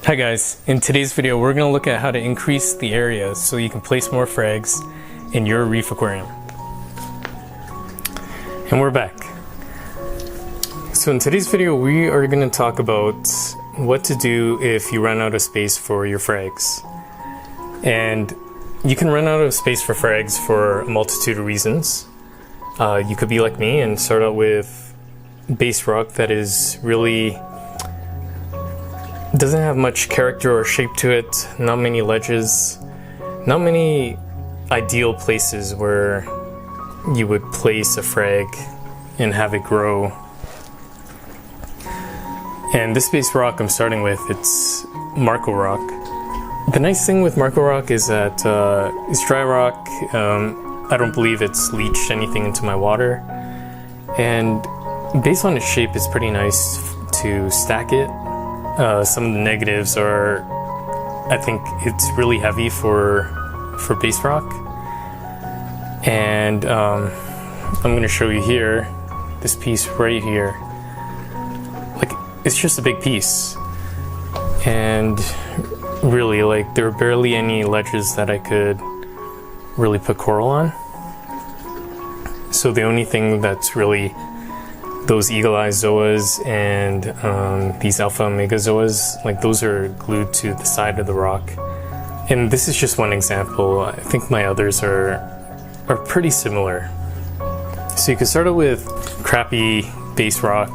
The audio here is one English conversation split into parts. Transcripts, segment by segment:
Hi guys, in today's video we're going to look at how to increase the area so you can place more frags in your reef aquarium. And we're back. So in today's video we are going to talk about what to do if you run out of space for your frags. And you can run out of space for frags for a multitude of reasons. You could be like me and start out with base rock that is really doesn't have much character or shape to it, not many ledges, not many ideal places where you would place a frag and have it grow. And this base rock I'm starting with, it's Marco rock. The nice thing with Marco rock is that it's dry rock. I don't believe it's leached anything into my water, and based on its shape it's pretty nice to stack it. Some of the negatives are, I think it's really heavy for base rock, and I'm going to show you here, this piece right here, like it's just a big piece, and really like there are barely any ledges that I could really put coral on. So the only thing that's really those eagle-eye zoas and these alpha omega zoas, like those are glued to the side of the rock. And this is just one example. I think my others are pretty similar. So you could start out with crappy base rock.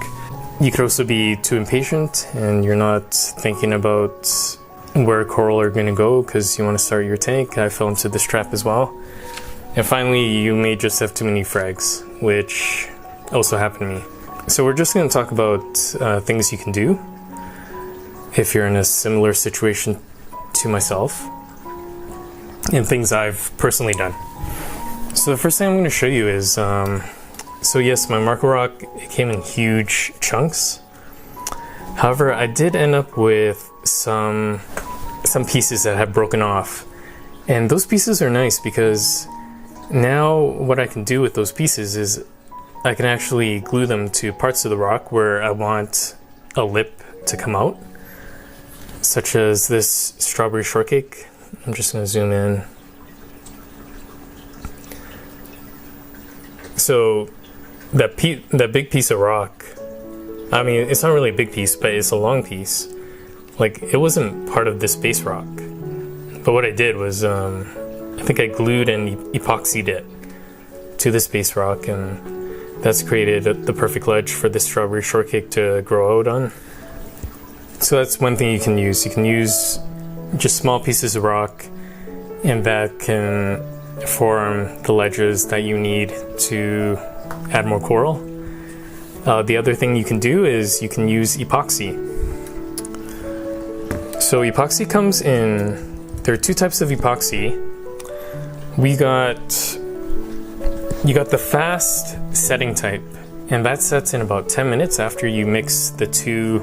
You could also be too impatient and you're not thinking about where coral are going to go because you want to start your tank. I fell into this trap as well. And finally, you may just have too many frags, which also happened to me. So we're just going to talk about things you can do if you're in a similar situation to myself, and things I've personally done. So the first thing I'm going to show you is, so yes, my Marco rock, it came in huge chunks. However, I did end up with some pieces that have broken off, and those pieces are nice because now what I can do with those pieces is I can actually glue them to parts of the rock where I want a lip to come out, such as this strawberry shortcake. I'm just going to zoom in. So that big piece of rock, I mean, it's not really a big piece, but it's a long piece. Like, it wasn't part of this base rock. But what I did was, I think I glued and epoxied it to this base rock, and that's created the perfect ledge for this strawberry shortcake to grow out on. So that's one thing you can use. You can use just small pieces of rock, and that can form the ledges that you need to add more coral. The other thing you can do is you can use epoxy. So epoxy comes in, there are two types of epoxy. You got the fast setting type, and that sets in about 10 minutes after you mix the two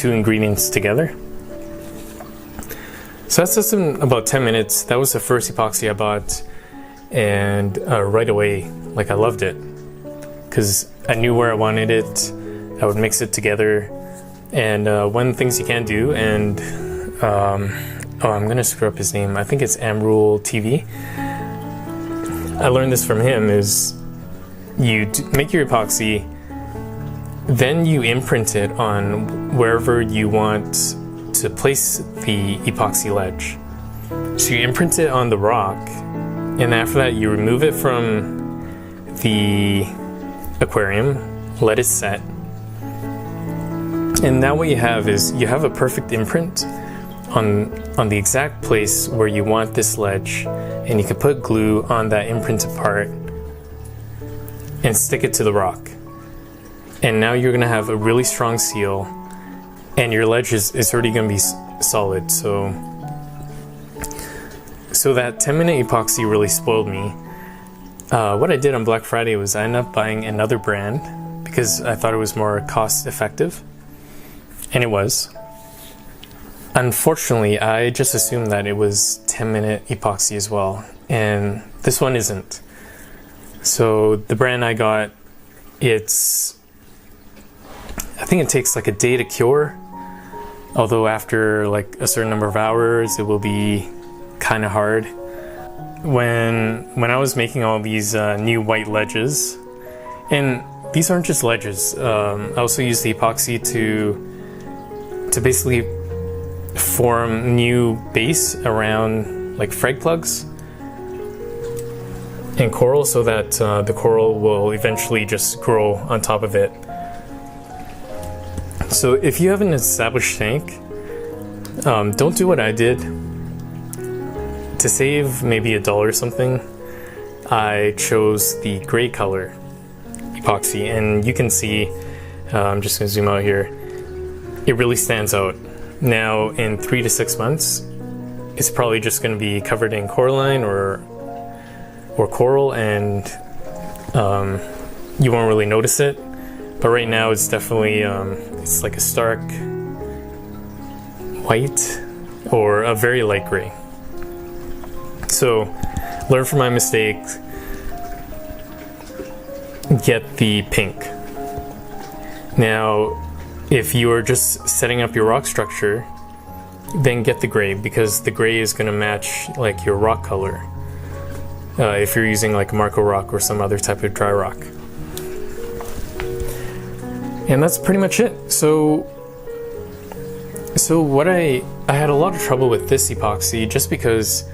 ingredients together. So that sets in about 10 minutes. That was the first epoxy I bought, and right away, like, I loved it because I knew where I wanted it. I would mix it together, and one of the things you can do, and oh, I'm gonna screw up his name. I think it's Amrul TV. I learned this from him, is you make your epoxy, then you imprint it on wherever you want to place the epoxy ledge. So you imprint it on the rock, and after that you remove it from the aquarium, let it set. And now what you have is you have a perfect imprint on the exact place where you want this ledge, and you can put glue on that imprinted part and stick it to the rock. And now you're going to have a really strong seal, and your ledge is already going to be solid. So that 10-minute epoxy really spoiled me. What I did on Black Friday was I ended up buying another brand because I thought it was more cost effective, and it was. Unfortunately, I just assumed that it was 10-minute epoxy as well, and this one isn't. So the brand I got, it's think it takes like a day to cure, although after like a certain number of hours it will be kind of hard. When I was making all these new white ledges, and these aren't just ledges, I also used the epoxy to basically form new base around like frag plugs and coral, so that the coral will eventually just grow on top of it. So if you have an established tank, don't do what I did. To save maybe $1 or something, I chose the gray color epoxy, and you can see, I'm just gonna zoom out here, it really stands out. Now in 3 to 6 months, it's probably just gonna be covered in coralline or coral, and you won't really notice it. But right now it's definitely, it's like a stark white or a very light gray. So learn from my mistakes, get the pink. Now, if you are just setting up your rock structure, then get the gray, because the gray is gonna match like your rock color. If you're using like Marco rock or some other type of dry rock. And that's pretty much it. So what I had a lot of trouble with this epoxy just because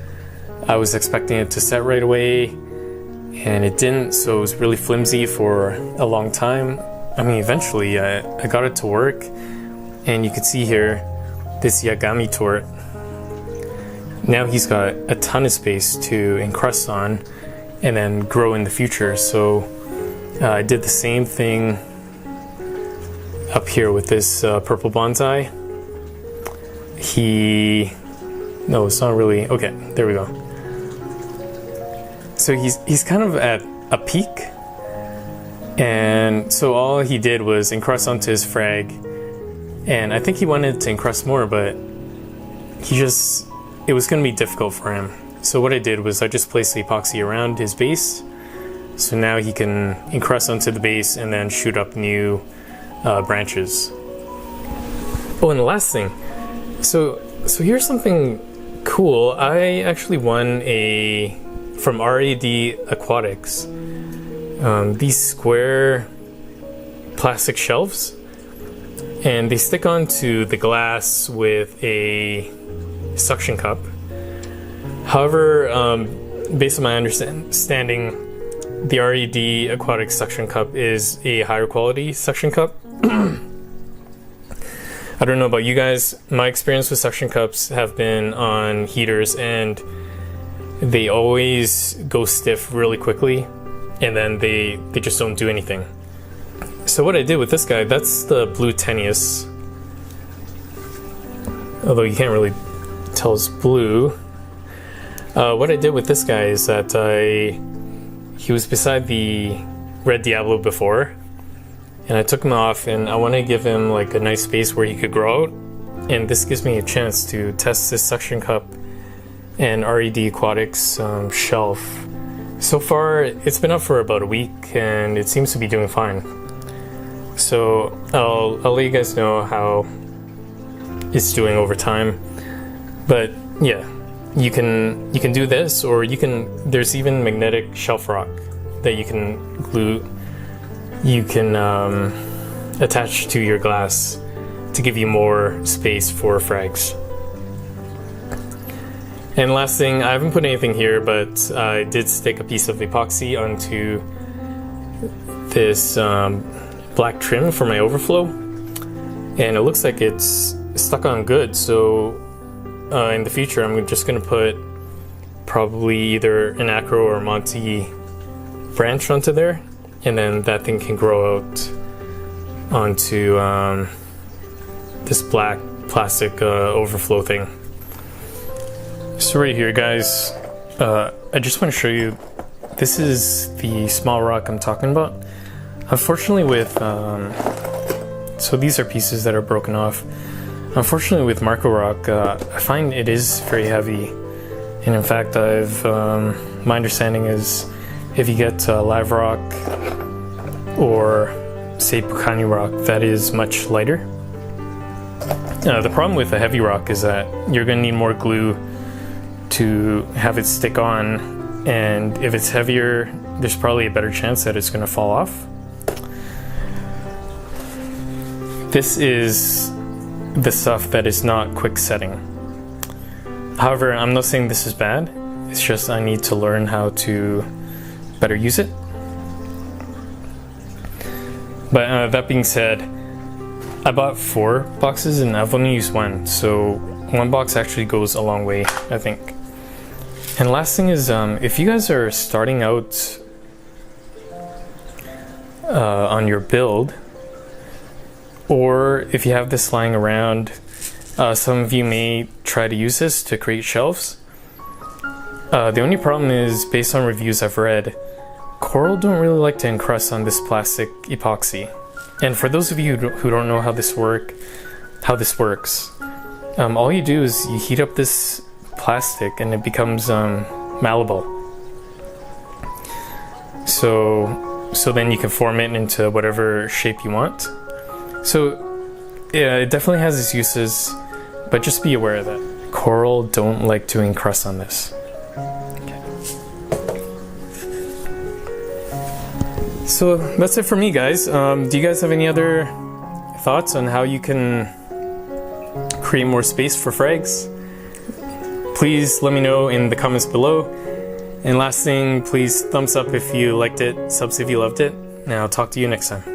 I was expecting it to set right away, and it didn't, so it was really flimsy for a long time. I mean, eventually I got it to work, and you can see here, this Yagami tort. Now he's got a ton of space to encrust on and then grow in the future. So I did the same thing up here with this purple bonsai. No, it's not really, okay, there we go. So he's kind of at a peak, and so all he did was encrust onto his frag, and I think he wanted to encrust more, but it was going to be difficult for him. So what I did was I just placed the epoxy around his base, so now he can encrust onto the base and then shoot up new branches. Oh, and the last thing, so here's something cool. I actually won from RAD Aquatics, these square plastic shelves, and they stick onto the glass with a suction cup. However, based on my understanding, the RAD Aquatics suction cup is a higher quality suction cup. I don't know about you guys, my experience with suction cups have been on heaters, and they always go stiff really quickly, and then they just don't do anything. So what I did with this guy, that's the blue Tenius, although you can't really tell it's blue. What I did with this guy is that he was beside the Red Diablo before, and I took him off, and I want to give him like a nice space where he could grow out, and this gives me a chance to test this suction cup and RAD Aquatics shelf. So far it's been up for about a week, and it seems to be doing fine. So I'll let you guys know how it's doing over time. But yeah, you can do this, or there's even magnetic shelf rock that you can glue, you can attach to your glass to give you more space for frags. And last thing, I haven't put anything here, but I did stick a piece of epoxy onto this black trim for my overflow, and it looks like it's stuck on good. So in the future, I'm just going to put probably either an Acro or Monty branch onto there, and then that thing can grow out onto this black plastic overflow thing. So right here, guys, I just want to show you, this is the small rock I'm talking about. Unfortunately with, so these are pieces that are broken off. Unfortunately with Marco rock, I find it is very heavy. And in fact, my understanding is if you get live rock or say, Pucani rock that is much lighter. The problem with a heavy rock is that you're going to need more glue to have it stick on, and if it's heavier, there's probably a better chance that it's going to fall off. This is the stuff that is not quick setting. However, I'm not saying this is bad, it's just I need to learn how to better use it. But that being said, I bought 4 boxes and I've only used 1, so 1 box actually goes a long way, I think. And last thing is, if you guys are starting out on your build, or if you have this lying around, some of you may try to use this to create shelves. The only problem is, based on reviews I've read, coral don't really like to encrust on this plastic epoxy. And for those of you who don't know how this works, all you do is you heat up this plastic and it becomes malleable. So then you can form it into whatever shape you want. So yeah, it definitely has its uses, but just be aware of that. Coral don't like to encrust on this. So that's it for me, guys. Do you guys have any other thoughts on how you can create more space for frags? Please let me know in the comments below. And last thing, please thumbs up if you liked it, subs if you loved it, and I'll talk to you next time.